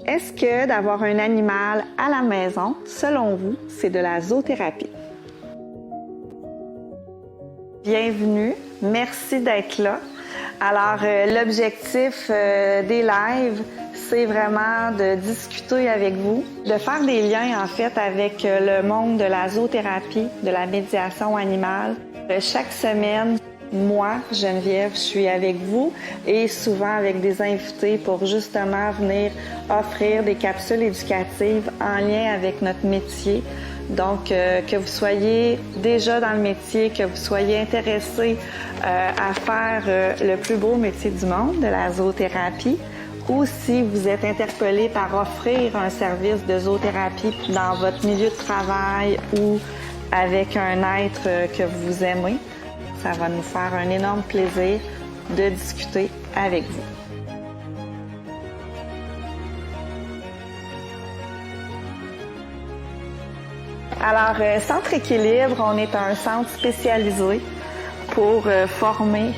Est-ce que d'avoir un animal à la maison, selon vous, c'est de la zoothérapie? Bienvenue, merci d'être là. Alors, l'objectif des lives, c'est vraiment de discuter avec vous, de faire des liens en fait avec le monde de la zoothérapie, de la médiation animale. Chaque semaine, moi, Geneviève, je suis avec vous et souvent avec des invités pour justement venir offrir des capsules éducatives en lien avec notre métier. Donc, que vous soyez déjà dans le métier, que vous soyez intéressé à faire le plus beau métier du monde, de la zoothérapie, ou si vous êtes interpellé par offrir un service de zoothérapie dans votre milieu de travail ou avec un être que vous aimez, ça va nous faire un énorme plaisir de discuter avec vous. Alors, Centre Équilibre, on est un centre spécialisé pour former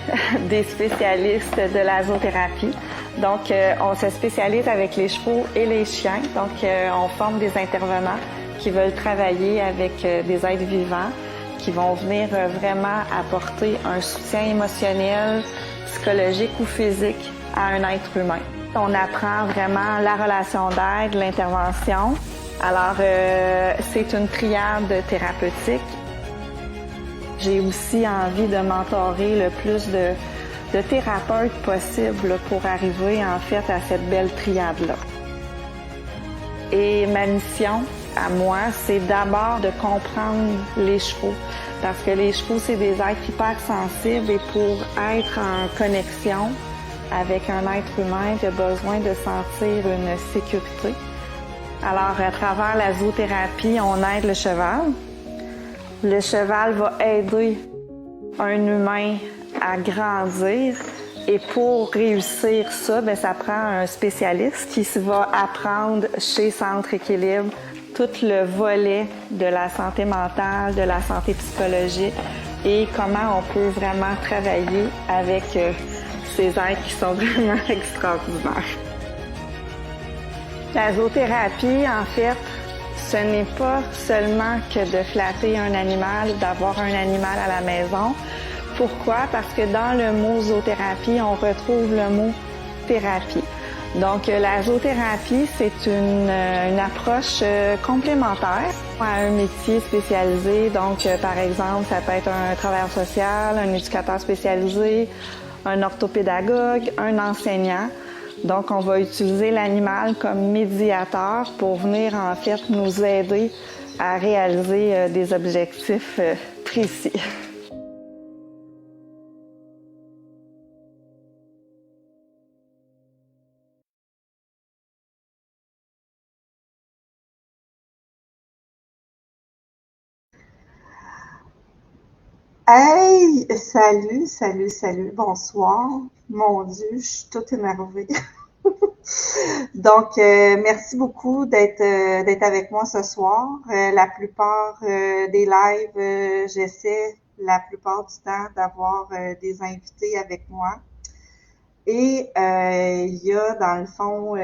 des spécialistes de la zoothérapie. Donc, on se spécialise avec les chevaux et les chiens. Donc, on forme des intervenants qui veulent travailler avec des êtres vivants, qui vont venir vraiment apporter un soutien émotionnel, psychologique ou physique à un être humain. On apprend vraiment la relation d'aide, l'intervention. Alors, c'est une triade thérapeutique. J'ai aussi envie de mentorer le plus de thérapeutes possible pour arriver en fait à cette belle triade-là. Et ma mission à moi, c'est d'abord de comprendre les chevaux. Parce que les chevaux, c'est des êtres hypersensibles et pour être en connexion avec un être humain, il a besoin de sentir une sécurité. Alors, à travers la zoothérapie, on aide le cheval. Le cheval va aider un humain à grandir. Et pour réussir ça, bien, ça prend un spécialiste qui va apprendre chez Centre Équilibre tout le volet de la santé mentale, de la santé psychologique et comment on peut vraiment travailler avec ces êtres qui sont vraiment extraordinaires. La zoothérapie, en fait, ce n'est pas seulement que de flatter un animal, d'avoir un animal à la maison. Pourquoi? Parce que dans le mot zoothérapie, on retrouve le mot thérapie. Donc, la zoothérapie, c'est une approche complémentaire à un métier spécialisé. Donc, par exemple, ça peut être un travailleur social, un éducateur spécialisé, un orthopédagogue, un enseignant. Donc, on va utiliser l'animal comme médiateur pour venir, en fait, nous aider à réaliser des objectifs précis. Hey! Salut, bonsoir. Mon Dieu, je suis toute énervée. Donc, merci beaucoup d'être avec moi ce soir. La plupart des lives, j'essaie la plupart du temps d'avoir des invités avec moi. Et il y a dans le fond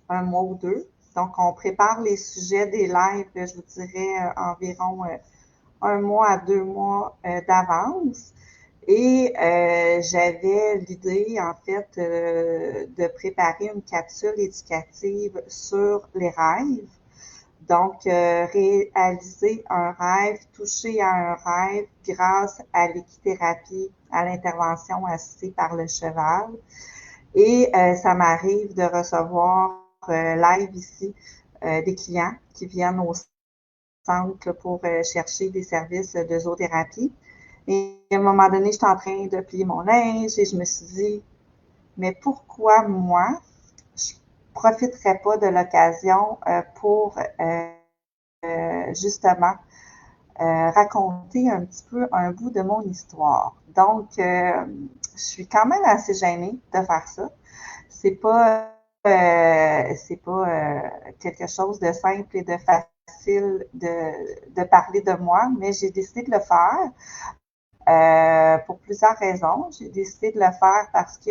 un mois ou deux. Donc, on prépare les sujets des lives, je vous dirais environ un mois à 2 mois d'avance. Et j'avais l'idée, en fait, de préparer une capsule éducative sur les rêves. Donc, réaliser un rêve, toucher à un rêve grâce à l'équithérapie, à l'intervention assistée par le cheval. Et ça m'arrive de recevoir live ici des clients qui viennent au centre pour chercher des services de zoothérapie. Et à un moment donné, j'étais en train de plier mon linge et je me suis dit, mais pourquoi moi, je profiterais pas de l'occasion pour justement raconter un petit peu un bout de mon histoire. Donc, je suis quand même assez gênée de faire ça. C'est pas quelque chose de simple et de facile de parler de moi, mais j'ai décidé de le faire pour plusieurs raisons. J'ai décidé de le faire parce que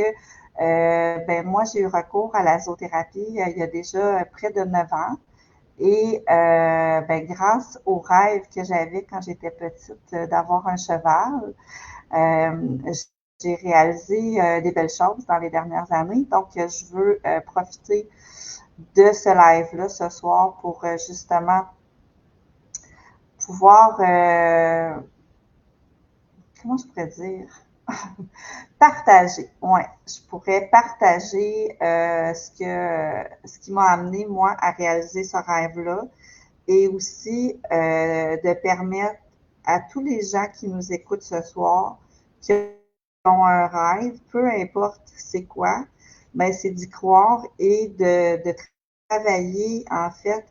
moi, j'ai eu recours à la zoothérapie il y a déjà près de 9 ans. Et grâce au rêve que j'avais quand j'étais petite d'avoir un cheval, j'ai réalisé des belles choses dans les dernières années. Donc, je veux profiter de ce live-là ce soir pour justement pouvoir, comment je pourrais dire, partager. Ouais, je pourrais partager ce qui m'a amené moi à réaliser ce rêve-là, et aussi de permettre à tous les gens qui nous écoutent ce soir, qui ont un rêve, peu importe c'est quoi, ben c'est d'y croire et de travailler en fait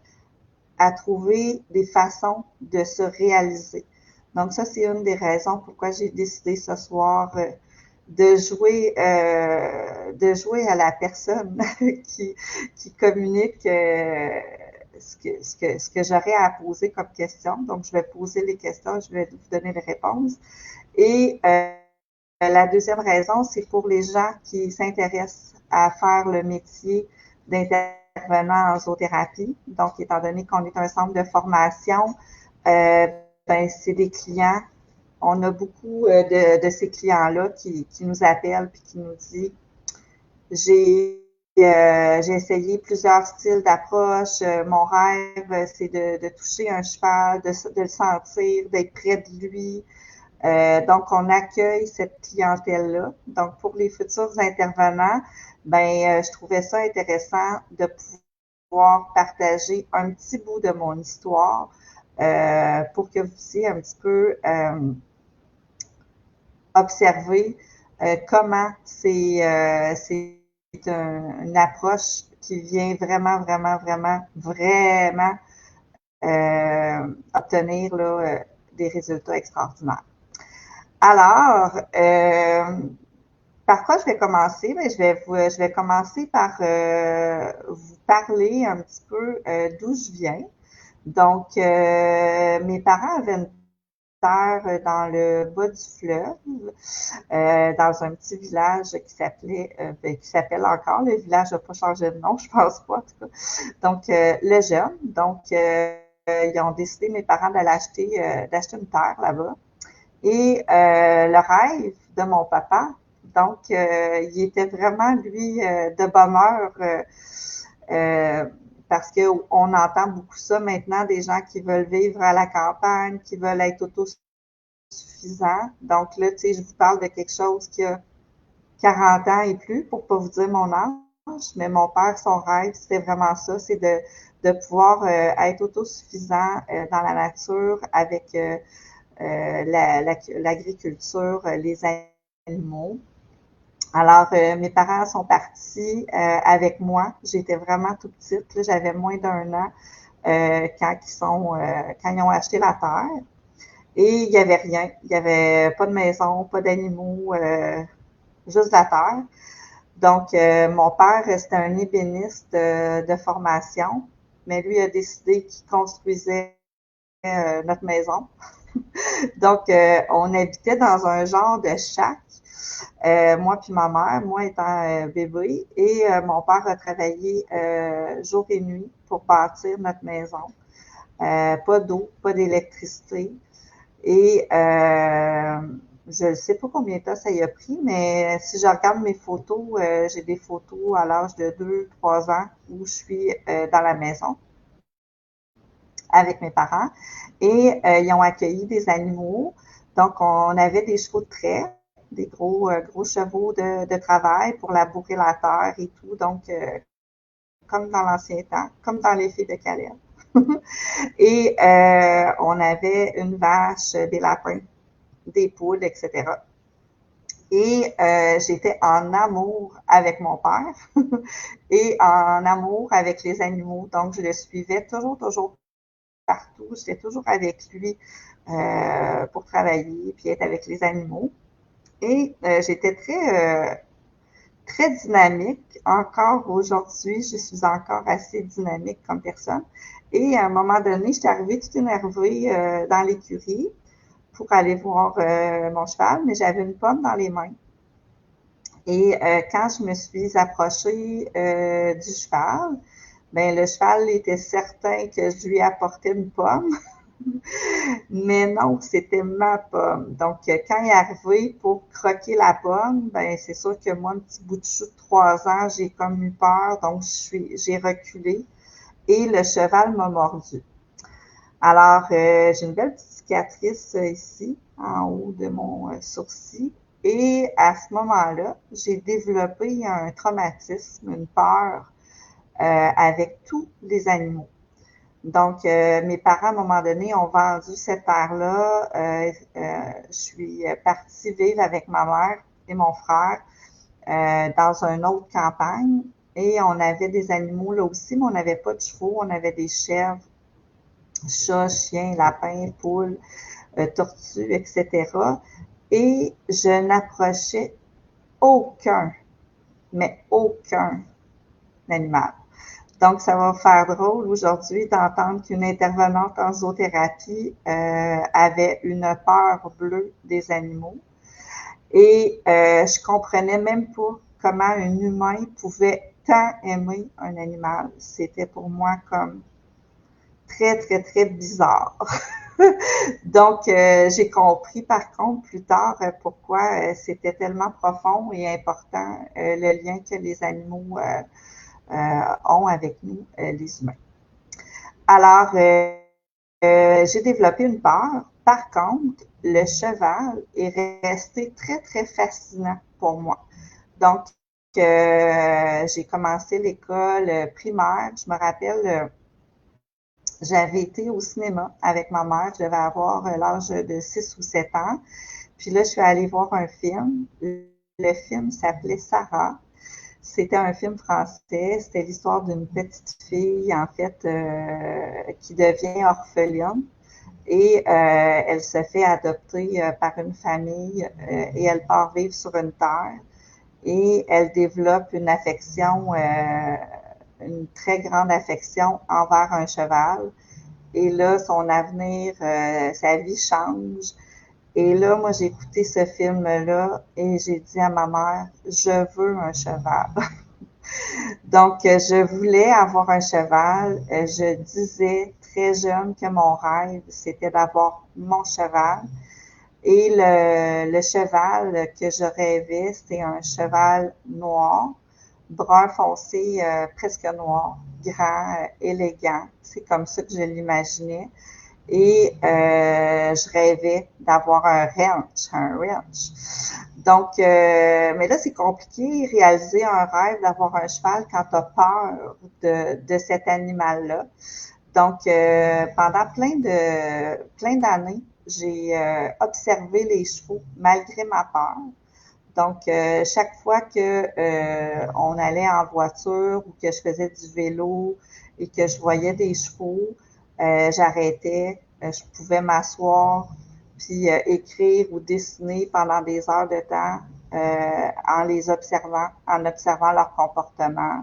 à trouver des façons de se réaliser. Donc ça, c'est une des raisons pourquoi j'ai décidé ce soir de jouer à la personne qui communique ce que j'aurais à poser comme question. Donc, je vais poser les questions, je vais vous donner les réponses. Et la deuxième raison, c'est pour les gens qui s'intéressent à faire le métier d'intervenant en zoothérapie. Donc, étant donné qu'on est un centre de formation, c'est des clients. On a beaucoup de ces clients-là qui nous appellent puis qui nous disent j'ai essayé plusieurs styles d'approche. Mon rêve, c'est de toucher un cheval, de le sentir, d'être près de lui. Donc, on accueille cette clientèle-là. Donc, pour les futurs intervenants, je trouvais ça intéressant de pouvoir partager un petit bout de mon histoire pour que vous puissiez un petit peu observer comment c'est une approche qui vient vraiment obtenir là, des résultats extraordinaires. Alors, par quoi je vais commencer? Je vais commencer par vous parler un petit peu d'où je viens. Donc, mes parents avaient une terre dans le bas du fleuve, dans un petit village qui s'appelle encore, le village n'a pas changé de nom, je pense pas en tout cas. Donc, le Jeune. Donc, ils ont décidé, mes parents, d'acheter une terre là-bas. Et le rêve de mon papa, donc, il était vraiment, lui, de bonne humeur, parce qu'on entend beaucoup ça maintenant, des gens qui veulent vivre à la campagne, qui veulent être autosuffisants. Donc là, tu sais, je vous parle de quelque chose qui a 40 ans et plus, pour pas vous dire mon âge, mais mon père, son rêve, c'était vraiment ça, c'est de pouvoir être autosuffisant dans la nature avec l'agriculture, les animaux. Alors, mes parents sont partis avec moi. J'étais vraiment tout petite. Là, j'avais moins d'1 an quand ils ont acheté la terre. Et il n'y avait rien. Il n'y avait pas de maison, pas d'animaux, juste la terre. Donc, mon père, c'était un ébéniste de formation, mais lui a décidé qu'il construisait notre maison. Donc, on habitait dans un genre de shack. Moi puis ma mère, moi étant bébé, et mon père a travaillé jour et nuit pour bâtir notre maison. Pas d'eau, pas d'électricité. Et je ne sais pas combien de temps ça y a pris, mais si je regarde mes photos, j'ai des photos à l'âge de 2-3 ans où je suis dans la maison avec mes parents. Et ils ont accueilli des animaux. Donc, on avait des chevaux de trait, des gros chevaux de travail pour labourer la terre et tout. Donc, comme dans l'ancien temps, comme dans les filles de Calais. Et on avait une vache, des lapins, des poules, etc. Et j'étais en amour avec mon père et en amour avec les animaux. Donc, je le suivais toujours partout. J'étais toujours avec lui pour travailler puis être avec les animaux. Et j'étais très dynamique. Encore aujourd'hui, je suis encore assez dynamique comme personne. Et à un moment donné, j'étais arrivée toute énervée dans l'écurie pour aller voir mon cheval, mais j'avais une pomme dans les mains. Et quand je me suis approchée du cheval, ben le cheval était certain que je lui apportais une pomme. Mais non, c'était ma pomme. Donc, quand il est arrivé pour croquer la pomme, ben c'est sûr que moi, un petit bout de chou de 3 ans, j'ai comme eu peur, donc j'ai reculé et le cheval m'a mordu. Alors, j'ai une belle petite cicatrice ici, en haut de mon sourcil. Et à ce moment-là, j'ai développé un traumatisme, une peur avec tous les animaux. Donc, mes parents, à un moment donné, ont vendu cette terre-là. Je suis partie vivre avec ma mère et mon frère dans une autre campagne. Et on avait des animaux là aussi, mais on n'avait pas de chevaux. On avait des chèvres, chats, chiens, lapins, poules, tortues, etc. Et je n'approchais aucun, mais aucun animal. Donc, ça va faire drôle aujourd'hui d'entendre qu'une intervenante en zoothérapie avait une peur bleue des animaux. Et je comprenais même pas comment un humain pouvait tant aimer un animal. C'était pour moi comme très, très, très bizarre. Donc, j'ai compris par contre plus tard pourquoi c'était tellement profond et important le lien que les animaux ont avec nous, les humains. Alors, j'ai développé une peur. Par contre, le cheval est resté très, très fascinant pour moi. Donc, j'ai commencé l'école primaire. Je me rappelle, j'avais été au cinéma avec ma mère. Je devais avoir l'âge de 6 ou 7 ans. Puis là, je suis allée voir un film. Le film s'appelait Sarah. C'était un film français. C'était l'histoire d'une petite fille, en fait, qui devient orpheline. Et elle se fait adopter par une famille et elle part vivre sur une terre. Et elle développe une affection, une très grande affection envers un cheval. Et là, son avenir, sa vie change. Et là, moi, j'ai écouté ce film-là et j'ai dit à ma mère, je veux un cheval. Donc, je voulais avoir un cheval. Je disais très jeune que mon rêve, c'était d'avoir mon cheval. Et le cheval que je rêvais, c'était un cheval noir, brun foncé, presque noir, grand, élégant. C'est comme ça que je l'imaginais. Et je rêvais d'avoir un ranch. Donc, mais là, c'est compliqué, réaliser un rêve d'avoir un cheval quand tu as peur de cet animal-là. Donc, pendant plein d'années, j'ai observé les chevaux malgré ma peur. Donc, chaque fois que on allait en voiture ou que je faisais du vélo et que je voyais des chevaux, j'arrêtais, je pouvais m'asseoir puis écrire ou dessiner pendant des heures de temps en les observant, en observant leur comportement,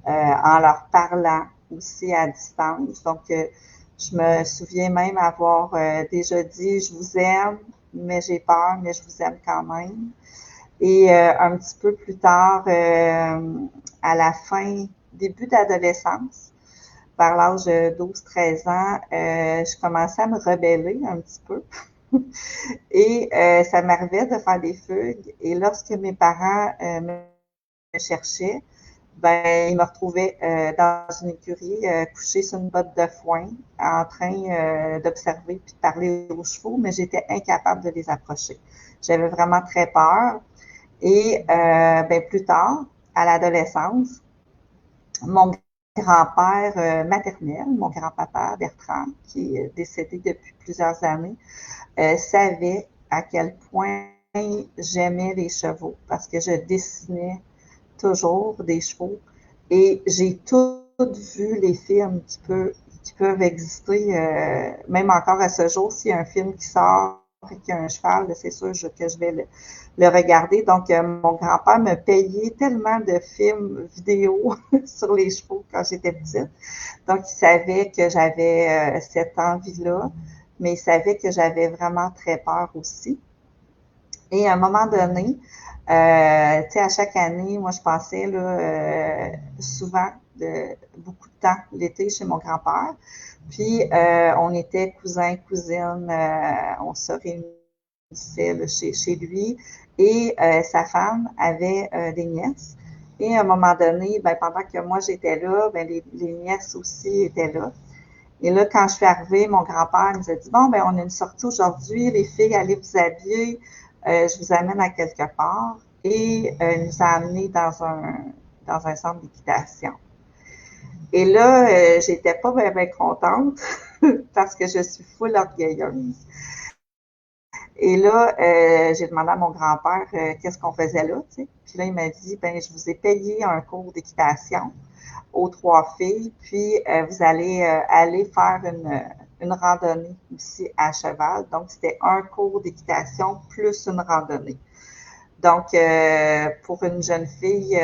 en leur parlant aussi à distance. Donc, je me souviens même avoir déjà dit « Je vous aime, mais j'ai peur, mais je vous aime quand même ». Et un petit peu plus tard, à la fin, début d'adolescence, vers l'âge de 12-13 ans, je commençais à me rebeller un petit peu. Et ça m'arrivait de faire des fugues. Et lorsque mes parents me cherchaient, ben, ils me retrouvaient dans une écurie, couchée sur une botte de foin, en train d'observer puis de parler aux chevaux, mais j'étais incapable de les approcher. J'avais vraiment très peur. Et ben, plus tard, à l'adolescence, mon grand-père maternel, mon grand-papa Bertrand, qui est décédé depuis plusieurs années, savait à quel point j'aimais les chevaux parce que je dessinais toujours des chevaux et j'ai toutes vu les films qui peuvent exister, même encore à ce jour, s'il y a un film qui sort et qu'il y a un cheval, c'est sûr que je vais le regarder. Donc, mon grand-père me payait tellement de films vidéo sur les chevaux quand j'étais petite. Donc, il savait que j'avais cette envie-là, mais il savait que j'avais vraiment très peur aussi. Et à un moment donné, Tu sais, à chaque année, moi, je passais là, souvent beaucoup de temps l'été chez mon grand-père. Puis, on était cousins, cousines, on se réunissait là, chez lui. Et sa femme avait des nièces. Et à un moment donné, ben, pendant que moi j'étais là, ben, les nièces aussi étaient là. Et là, quand je suis arrivée, mon grand-père nous a dit, bon, ben, on a une sortie aujourd'hui, les filles, allez vous habiller, je vous amène à quelque part. Et il nous a amenés dans un centre d'équitation. Et là, j'étais pas bien contente parce que je suis full orgueilleuse. Et là, j'ai demandé à mon grand-père qu'est-ce qu'on faisait là, tu sais. Puis là, il m'a dit, ben, je vous ai payé un cours d'équitation aux 3 filles, puis vous allez aller faire une randonnée aussi à cheval. Donc, c'était un cours d'équitation plus une randonnée. Donc, pour une jeune fille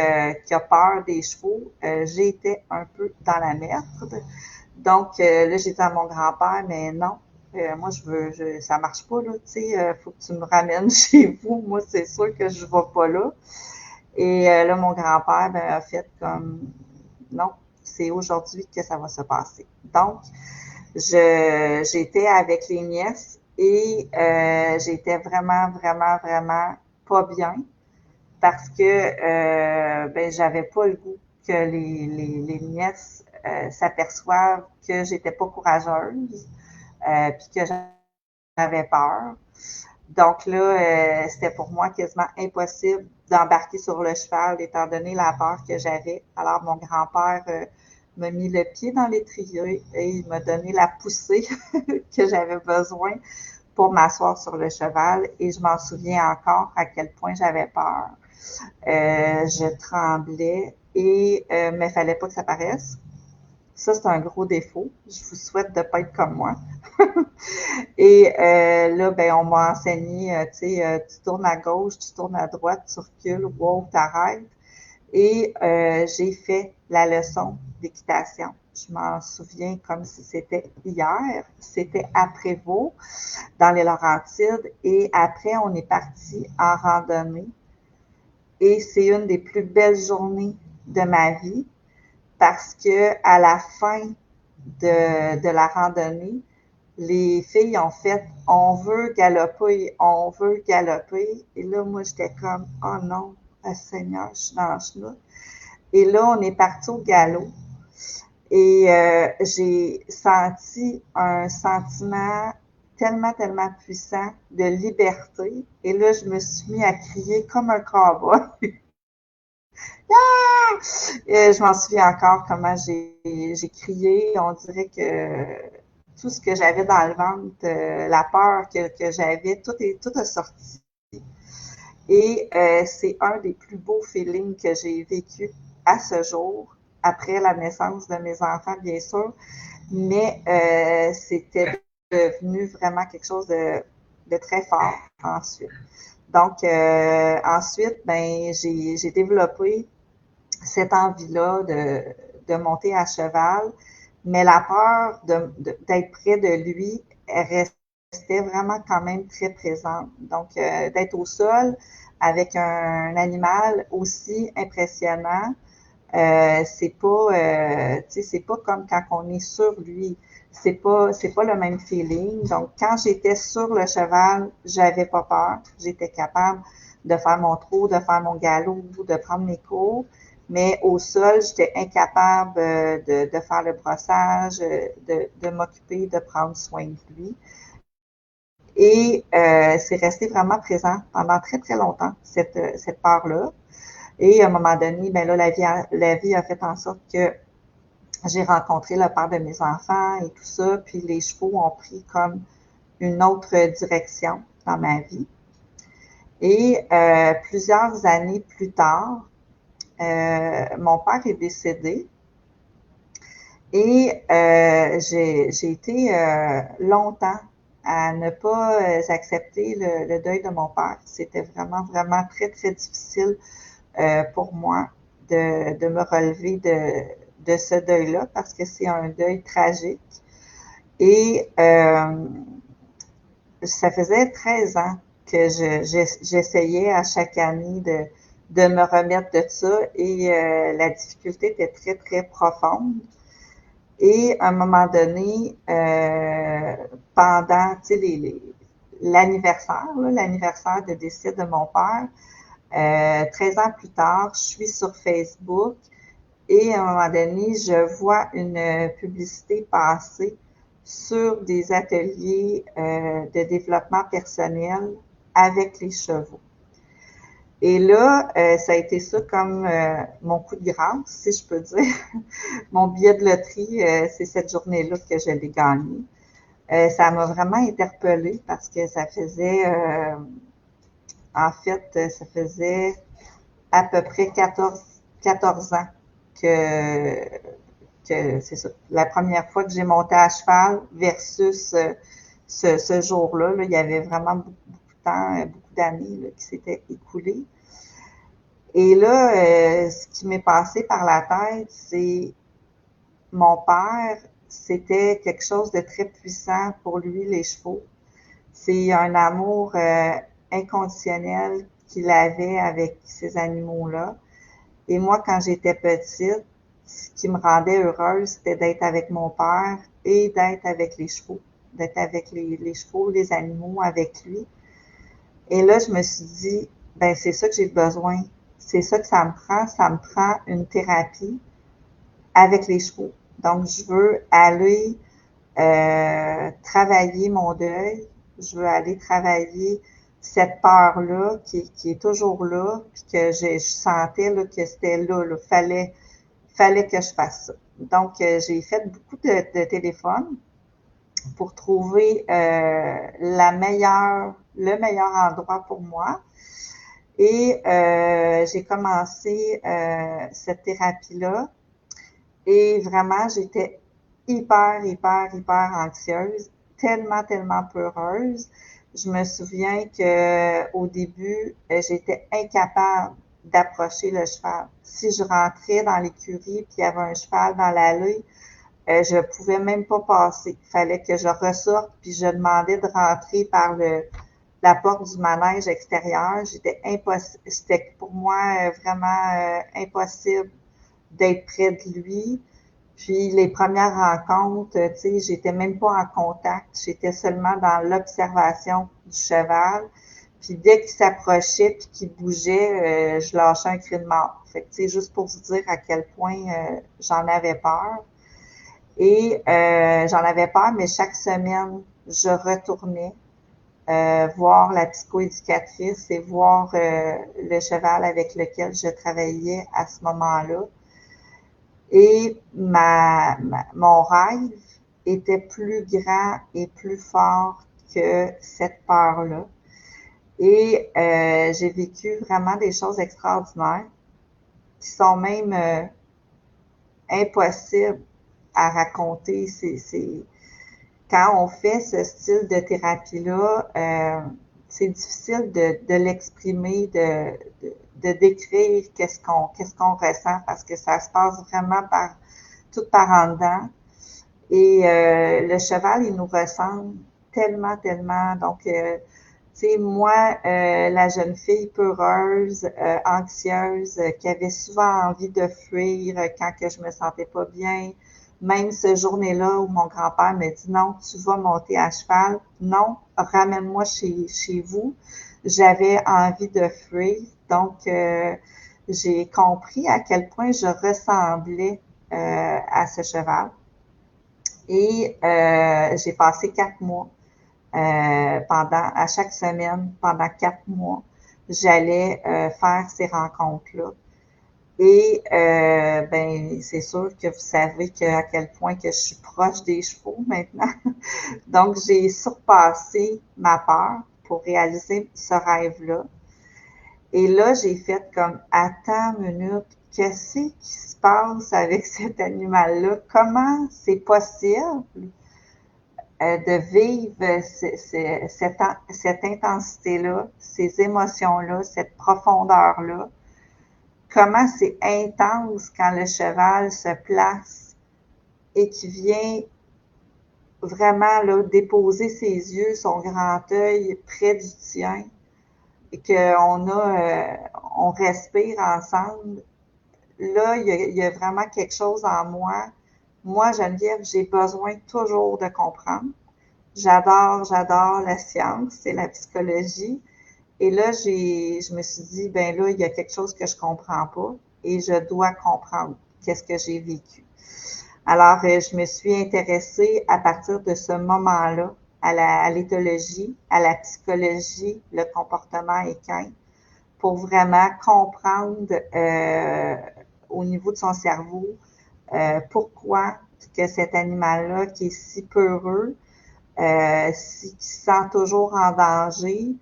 qui a peur des chevaux, j'étais un peu dans la merde. Donc, là, j'ai dit à mon grand-père, mais non, moi, ça marche pas, là, tu sais, faut que tu me ramènes chez vous. Moi, c'est sûr que je vais pas là. Et là, mon grand-père ben, a fait comme, non, c'est aujourd'hui que ça va se passer. Donc, j'étais avec les nièces et j'étais vraiment, vraiment, vraiment pas bien parce que ben, j'avais pas le goût que les nièces s'aperçoivent que j'étais pas courageuse puis que j'avais peur. Donc là, c'était pour moi quasiment impossible d'embarquer sur le cheval étant donné la peur que j'avais. Alors mon grand-père m'a mis le pied dans l'étrier et il m'a donné la poussée que j'avais besoin pour m'asseoir sur le cheval et je m'en souviens encore à quel point j'avais peur. Je tremblais et mais il fallait pas que ça paraisse. Ça, c'est un gros défaut. Je vous souhaite de ne pas être comme moi. Et là, ben, on m'a enseigné, tu sais, tu tournes à gauche, tu tournes à droite, tu recules, wow, t'arrêtes. Et j'ai fait la leçon d'équitation. Je m'en souviens comme si c'était hier. C'était à Prévost, dans les Laurentides. Et après, on est parti en randonnée. Et c'est une des plus belles journées de ma vie parce que à la fin de la randonnée, les filles ont fait on veut galoper, on veut galoper. Et là, moi, j'étais comme oh non, Seigneur, je suis dans le chenou. Et là, on est parti au galop. Et j'ai senti un sentiment tellement, tellement puissant de liberté. Et là, je me suis mis à crier comme un cowboy. Ah! Et je m'en souviens encore comment j'ai crié. On dirait que tout ce que j'avais dans le ventre, la peur que j'avais, tout a sorti. Et c'est un des plus beaux feelings que j'ai vécu à ce jour, après la naissance de mes enfants, bien sûr, mais c'était devenu vraiment quelque chose de très fort ensuite. Donc, ensuite, ben, j'ai développé cette envie-là de monter à cheval, mais la peur d'être près de lui restait vraiment quand même très présente. Donc, d'être au sol avec un animal aussi impressionnant, c'est pas comme quand on est sur lui. C'est pas le même feeling. Donc, quand j'étais sur le cheval, j'avais pas peur. J'étais capable de faire mon trot, de faire mon galop, de prendre mes cours. Mais au sol, j'étais incapable de faire le brossage, de m'occuper, de prendre soin de lui. Et c'est resté vraiment présent pendant très, très longtemps, cette peur-là. Et à un moment donné, ben là, la vie a fait en sorte que j'ai rencontré le père de mes enfants et tout ça, puis les chevaux ont pris comme une autre direction dans ma vie. Et plusieurs années plus tard, mon père est décédé et j'ai été longtemps à ne pas accepter le deuil de mon père. C'était vraiment, vraiment très, très difficile pour moi de me relever de ce deuil-là parce que c'est un deuil tragique. Et ça faisait 13 ans j'essayais à chaque année de me remettre de ça et la difficulté était très, très profonde. Et à un moment donné, pendant l'anniversaire de décès de mon père, 13 ans plus tard, je suis sur Facebook et à un moment donné, je vois une publicité passer sur des ateliers de développement personnel avec les chevaux. Et là, ça a été ça comme mon coup de grâce, si je peux dire. Mon billet de loterie, c'est cette journée-là que je l'ai gagné. Ça m'a vraiment interpellée parce que ça faisait, ça faisait à peu près 14 ans que c'est ça. La première fois que j'ai monté à cheval versus ce jour-là, là, il y avait vraiment beaucoup de temps, beaucoup d'années qui s'étaient écoulées. Et là, ce qui m'est passé par la tête, c'est mon père, c'était quelque chose de très puissant pour lui, les chevaux. C'est un amour inconditionnel qu'il avait avec ces animaux-là. Et moi, quand j'étais petite, ce qui me rendait heureuse, c'était d'être avec mon père et d'être avec les chevaux, d'être avec les chevaux, les animaux, avec lui. Et là, je me suis dit, ben c'est ça que j'ai besoin. C'est ça que ça me prend une thérapie avec les chevaux. Donc, je veux aller travailler mon deuil, je veux aller travailler cette peur-là qui est toujours là, puis que je sentais là, que c'était là, fallait que je fasse ça. Donc, j'ai fait beaucoup de téléphones pour trouver le meilleur endroit pour moi. Et j'ai commencé cette thérapie-là. Et vraiment, j'étais hyper anxieuse, tellement peureuse. Je me souviens que au début, j'étais incapable d'approcher le cheval. Si je rentrais dans l'écurie puis il y avait un cheval dans l'allée, je pouvais même pas passer. Il fallait que je ressorte puis je demandais de rentrer par la porte du manège extérieur. C'était pour moi vraiment impossible d'être près de lui. Puis les premières rencontres, tu sais, j'étais même pas en contact, j'étais seulement dans l'observation du cheval. Puis dès qu'il s'approchait puis qu'il bougeait, je lâchais un cri de mort. Fait que, tu sais, juste pour vous dire à quel point j'en avais peur. Et j'en avais peur, mais chaque semaine, je retournais voir la psychoéducatrice et voir le cheval avec lequel je travaillais à ce moment-là. Et mon rêve était plus grand et plus fort que cette peur-là. Et j'ai vécu vraiment des choses extraordinaires qui sont même impossibles à raconter. Quand on fait ce style de thérapie-là, c'est difficile de l'exprimer, de décrire qu'est-ce qu'on ressent parce que ça se passe vraiment tout par en dedans. Et le cheval, il nous ressemble tellement. Donc, tu sais, moi, la jeune fille peureuse, anxieuse, qui avait souvent envie de fuir quand que je me sentais pas bien, même ce journée-là où mon grand-père me dit non, tu vas monter à cheval, non, ramène-moi chez vous. J'avais envie de fuir, donc j'ai compris à quel point je ressemblais à ce cheval. Et j'ai passé 4 mois à chaque semaine, pendant 4 mois, j'allais faire ces rencontres-là. Et ben c'est sûr que vous savez à quel point que je suis proche des chevaux maintenant. Donc, j'ai surpassé ma peur pour réaliser ce rêve-là. Et là, j'ai fait comme, attends une minute, qu'est-ce qui se passe avec cet animal-là? Comment c'est possible de vivre cette intensité-là, ces émotions-là, cette profondeur-là? Comment c'est intense quand le cheval se place et qui vient vraiment là, déposer ses yeux, son grand œil près du tien. et on respire ensemble, là, il y a vraiment quelque chose en moi. Moi, Geneviève, j'ai besoin toujours de comprendre. J'adore la science et la psychologie. Et là, je me suis dit, ben là, il y a quelque chose que je comprends pas et je dois comprendre qu'est-ce que j'ai vécu. Alors, je me suis intéressée à partir de ce moment-là à l'éthologie, à la psychologie, le comportement équin, pour vraiment comprendre au niveau de son cerveau pourquoi que cet animal-là qui est si peureux, qui se sent toujours en danger,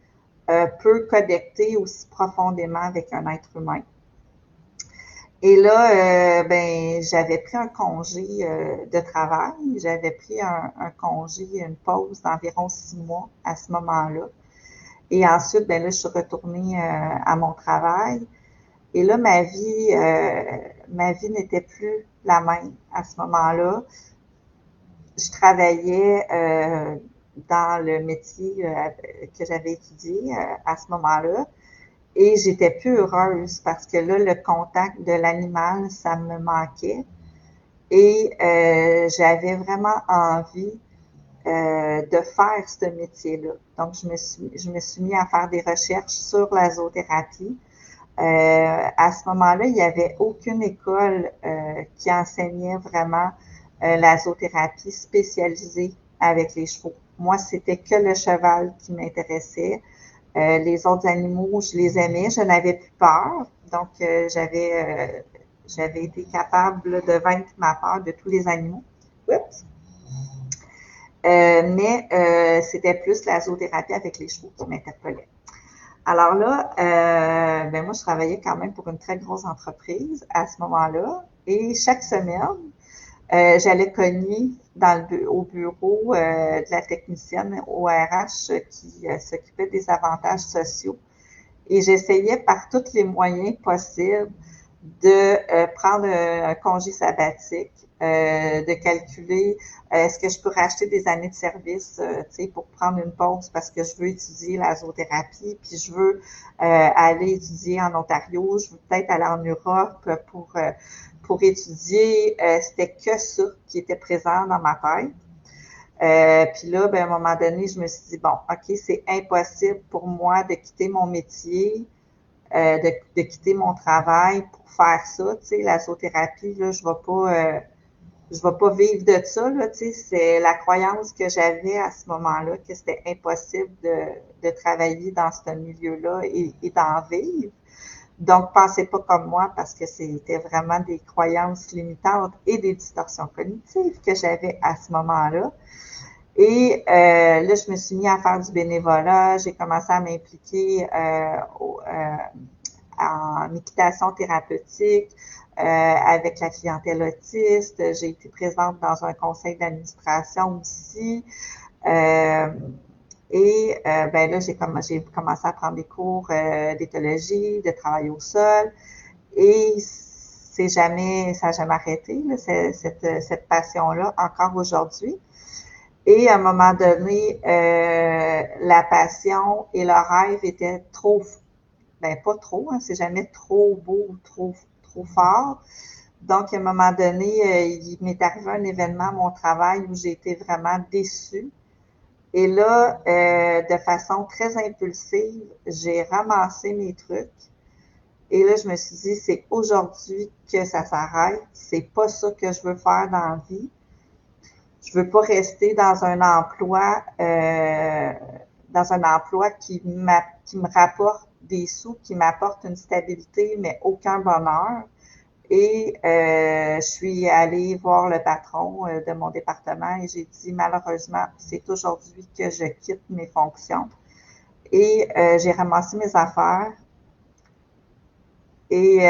peut connecter aussi profondément avec un être humain. Et là, ben, j'avais pris un congé de travail. J'avais pris un congé, une pause d'environ 6 mois à ce moment-là. Et ensuite, ben là, je suis retournée à mon travail. Et là, ma vie n'était plus la même à ce moment-là. Je travaillais dans le métier que j'avais étudié à ce moment-là. Et j'étais plus heureuse parce que là, le contact de l'animal, ça me manquait. Et j'avais vraiment envie de faire ce métier-là. Donc, je me suis mis à faire des recherches sur la zoothérapie. À ce moment-là, il n'y avait aucune école qui enseignait vraiment la zoothérapie spécialisée avec les chevaux. Moi, c'était que le cheval qui m'intéressait. Les autres animaux, je les aimais, je n'avais plus peur. Donc, j'avais été capable de vaincre ma peur de tous les animaux. Oups. Mais c'était plus la zoothérapie avec les chevaux qui m'interpellait. Alors là, ben moi, je travaillais quand même pour une très grosse entreprise à ce moment-là. Et chaque semaine, j'allais cogner au bureau de la technicienne au RH qui s'occupait des avantages sociaux. Et j'essayais par tous les moyens possibles de prendre un congé sabbatique, de calculer est-ce que je peux racheter des années de service pour prendre une pause parce que je veux étudier la zoothérapie, puis je veux aller étudier en Ontario, je veux peut-être aller en Europe pour étudier. C'était que ça qui était présent dans ma tête. Puis là, ben, à un moment donné, je me suis dit, bon, OK, c'est impossible pour moi de quitter mon métier, de quitter mon travail pour faire ça. Tu sais, la zoothérapie, là, je vais pas vivre de ça, là, tu sais. C'est la croyance que j'avais à ce moment-là, que c'était impossible de travailler dans ce milieu-là et d'en vivre. Donc, pensez pas comme moi parce que c'était vraiment des croyances limitantes et des distorsions cognitives que j'avais à ce moment-là. Et là, je me suis mis à faire du bénévolat. J'ai commencé à m'impliquer en équitation thérapeutique avec la clientèle autiste. J'ai été présente dans un conseil d'administration aussi. Ben là, j'ai commencé à prendre des cours d'éthologie, de travail au sol. Et ça n'a jamais arrêté, là, cette passion-là, encore aujourd'hui. Et à un moment donné, la passion et le rêve étaient trop, ben pas trop, hein, c'est jamais trop beau, trop fort. Donc, à un moment donné, il m'est arrivé un événement à mon travail où j'ai été vraiment déçue. Et là, de façon très impulsive, j'ai ramassé mes trucs. Et là, je me suis dit, c'est aujourd'hui que ça s'arrête. C'est pas ça que je veux faire dans la vie. Je veux pas rester dans un emploi qui me rapporte des sous, qui m'apporte une stabilité, mais aucun bonheur. Et je suis allée voir le patron de mon département et j'ai dit, malheureusement, c'est aujourd'hui que je quitte mes fonctions. Et j'ai ramassé mes affaires. Et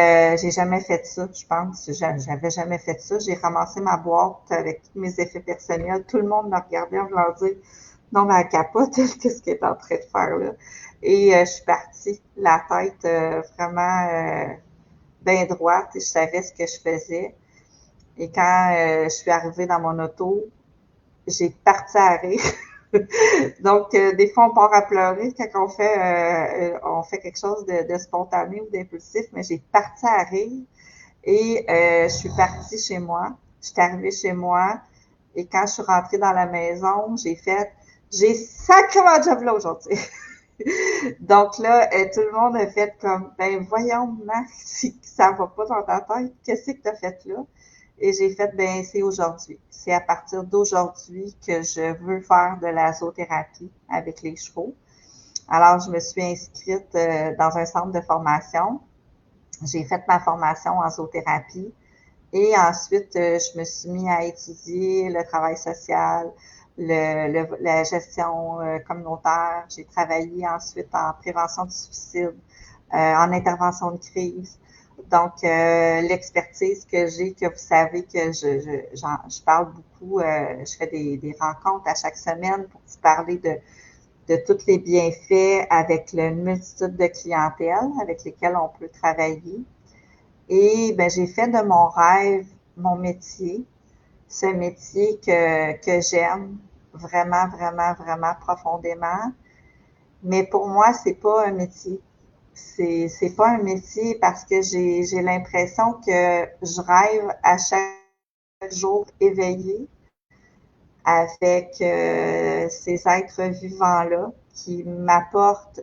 j'ai jamais fait ça, je pense. J'avais jamais fait ça. J'ai ramassé ma boîte avec tous mes effets personnels. Tout le monde me regardait en voulant dire non, mais elle capote, qu'est-ce qu'elle est en train de faire là? Et je suis partie, la tête vraiment bien droite, et je savais ce que je faisais. Et quand je suis arrivée dans mon auto, j'ai parti à rire. Donc, des fois, on part à pleurer quand on fait quelque chose de spontané ou d'impulsif, mais j'ai parti à rire et je suis partie chez moi. Je suis arrivée chez moi et quand je suis rentrée dans la maison, j'ai sacrément job là aujourd'hui. Donc là, tout le monde a fait comme, ben voyons, Max, si ça va pas dans ta tête, qu'est-ce que tu as fait là? Et j'ai fait, ben c'est aujourd'hui. C'est à partir d'aujourd'hui que je veux faire de la zoothérapie avec les chevaux. Alors, je me suis inscrite dans un centre de formation. J'ai fait ma formation en zoothérapie. Et ensuite, je me suis mis à étudier le travail social, la gestion communautaire. J'ai travaillé ensuite en prévention du suicide, en intervention de crise. Donc, l'expertise que j'ai, que vous savez que je parle beaucoup, je fais des rencontres à chaque semaine pour vous parler de tous les bienfaits avec une multitude de clientèles avec lesquelles on peut travailler. Et ben, j'ai fait de mon rêve mon métier, ce métier que j'aime vraiment, vraiment, vraiment profondément. Mais pour moi, c'est pas un métier. C'est pas un métier parce que j'ai l'impression que je rêve à chaque jour éveillé avec ces êtres vivants-là qui m'apportent,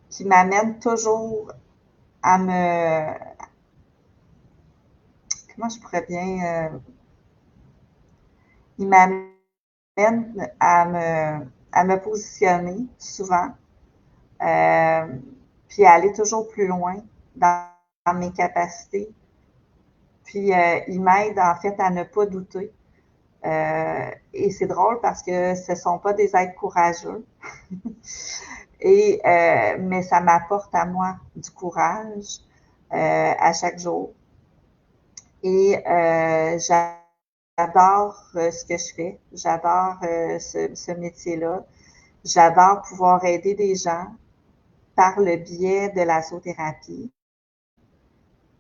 qui m'amènent toujours à me, comment je pourrais bien, il m'amène à me positionner souvent, euh, puis à aller toujours plus loin dans mes capacités. Puis il m'aide en fait à ne pas douter. Et c'est drôle parce que ce ne sont pas des êtres courageux. Mais ça m'apporte à moi du courage à chaque jour. Et j'adore ce que je fais. J'adore ce métier-là. J'adore pouvoir aider des gens par le biais de la zoothérapie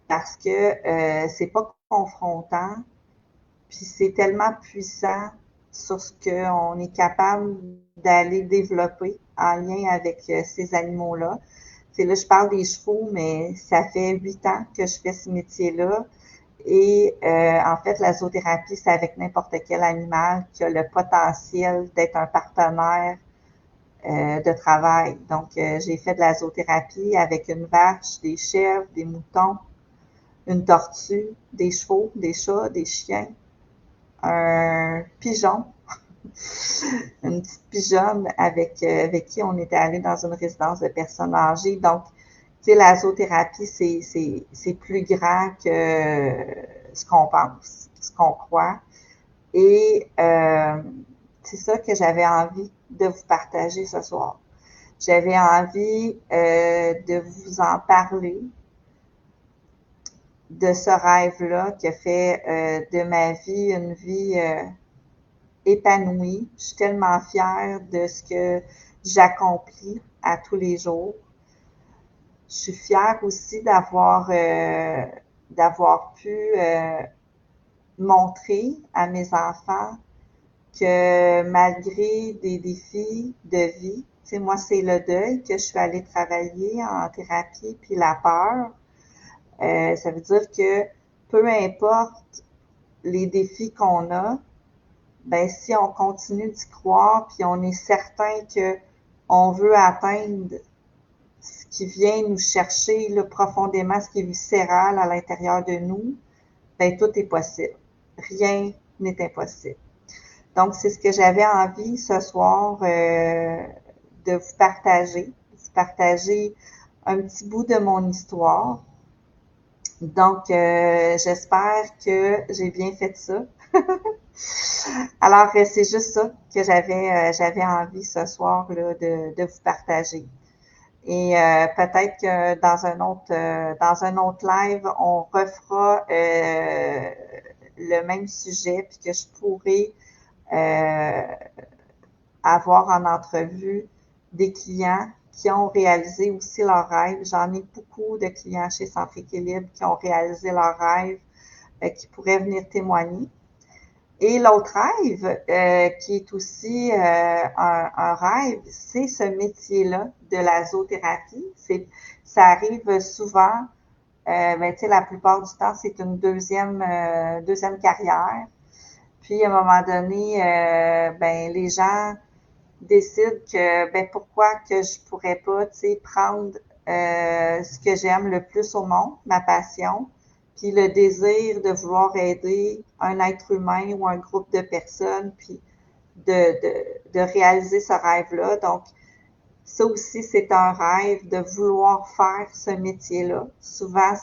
parce que c'est pas confrontant, puis c'est tellement puissant sur ce qu'on est capable d'aller développer en lien avec ces animaux-là. C'est là, je parle des chevaux, mais ça fait 8 ans que je fais ce métier-là. Et en fait, la zoothérapie, c'est avec n'importe quel animal qui a le potentiel d'être un partenaire de travail. Donc, j'ai fait de la zoothérapie avec une vache, des chèvres, des moutons, une tortue, des chevaux, des chats, des chiens, un pigeon, une petite pigeonne avec qui on était allé dans une résidence de personnes âgées. Donc, tu sais, la zoothérapie, c'est plus grand que ce qu'on pense, ce qu'on croit. Et c'est ça que j'avais envie de vous partager ce soir. J'avais envie de vous en parler, de ce rêve-là qui a fait de ma vie une vie épanouie. Je suis tellement fière de ce que j'accomplis à tous les jours. Je suis fière aussi d'avoir pu montrer à mes enfants que malgré des défis de vie, tu sais, moi, c'est le deuil que je suis allée travailler en thérapie, puis la peur. Ça veut dire que peu importe les défis qu'on a, ben si on continue d'y croire, puis on est certain que on veut atteindre ce qui vient nous chercher là, profondément, ce qui est viscéral à l'intérieur de nous, ben tout est possible. Rien n'est impossible. Donc, c'est ce que j'avais envie ce soir de vous partager un petit bout de mon histoire. Donc, j'espère que j'ai bien fait ça. Alors, c'est juste ça que j'avais envie ce soir là, de vous partager. Et peut-être que dans un autre live, on refera le même sujet, puis que je pourrai avoir en entrevue des clients qui ont réalisé aussi leurs rêves. J'en ai beaucoup de clients chez Centre Équilibre qui ont réalisé leurs rêves, qui pourraient venir témoigner. Et l'autre rêve, qui est aussi un rêve, c'est ce métier-là de la zoothérapie. Ça arrive souvent, ben, tu sais, la plupart du temps, c'est une deuxième carrière. Puis, à un moment donné, ben, les gens décident que, ben, pourquoi que je pourrais pas, tu sais, prendre ce que j'aime le plus au monde, ma passion, puis le désir de vouloir aider un être humain ou un groupe de personnes, puis de réaliser ce rêve-là. Donc, ça aussi, c'est un rêve de vouloir faire ce métier-là. Souvent,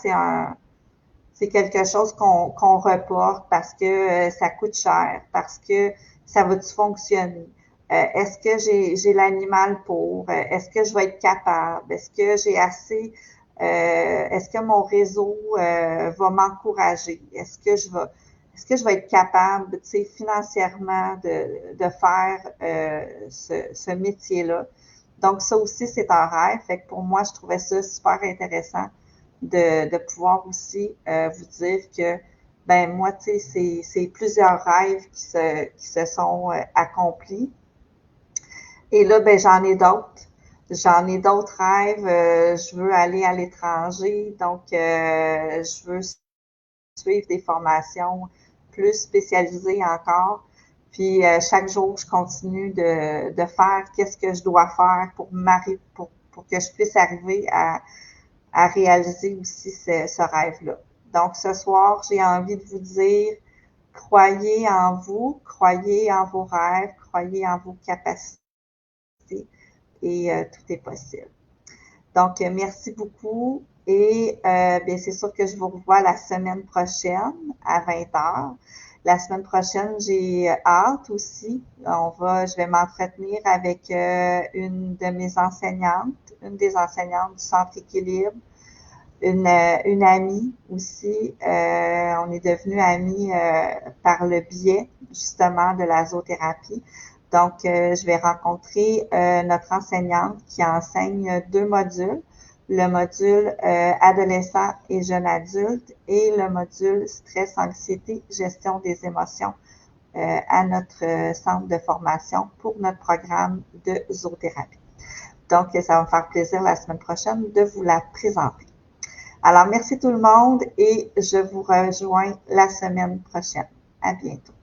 c'est quelque chose qu'on reporte parce que ça coûte cher, parce que ça va-tu fonctionner? Est-ce que j'ai l'animal pour? Est-ce que je vais être capable? Est-ce que j'ai assez? Est-ce que mon réseau va m'encourager? Est-ce que je vais être capable, tu sais, financièrement de faire ce métier-là? Donc, ça aussi, c'est un rêve. Fait que pour moi, je trouvais ça super intéressant de pouvoir aussi vous dire que, ben moi, tu sais, c'est plusieurs rêves qui se sont accomplis. Et là, ben j'en ai d'autres. J'en ai d'autres rêves. Je veux aller à l'étranger, donc je veux suivre des formations plus spécialisées encore. Puis chaque jour, je continue de faire qu'est-ce que je dois faire pour que je puisse arriver à réaliser aussi ce rêve-là. Donc, ce soir, j'ai envie de vous dire, croyez en vous, croyez en vos rêves, croyez en vos capacités et tout est possible. Donc, merci beaucoup et bien, c'est sûr que je vous revois la semaine prochaine à 20h. La semaine prochaine, j'ai hâte aussi. Je vais m'entretenir avec une de mes enseignantes, une des enseignantes du Centre Équilibre, une amie aussi. On est devenus amis par le biais justement de la zoothérapie. Donc, je vais rencontrer notre enseignante qui enseigne 2 modules, le module adolescent et jeune adulte et le module stress, anxiété, gestion des émotions à notre centre de formation pour notre programme de zoothérapie. Donc, ça va me faire plaisir la semaine prochaine de vous la présenter. Alors, merci tout le monde et je vous rejoins la semaine prochaine. À bientôt.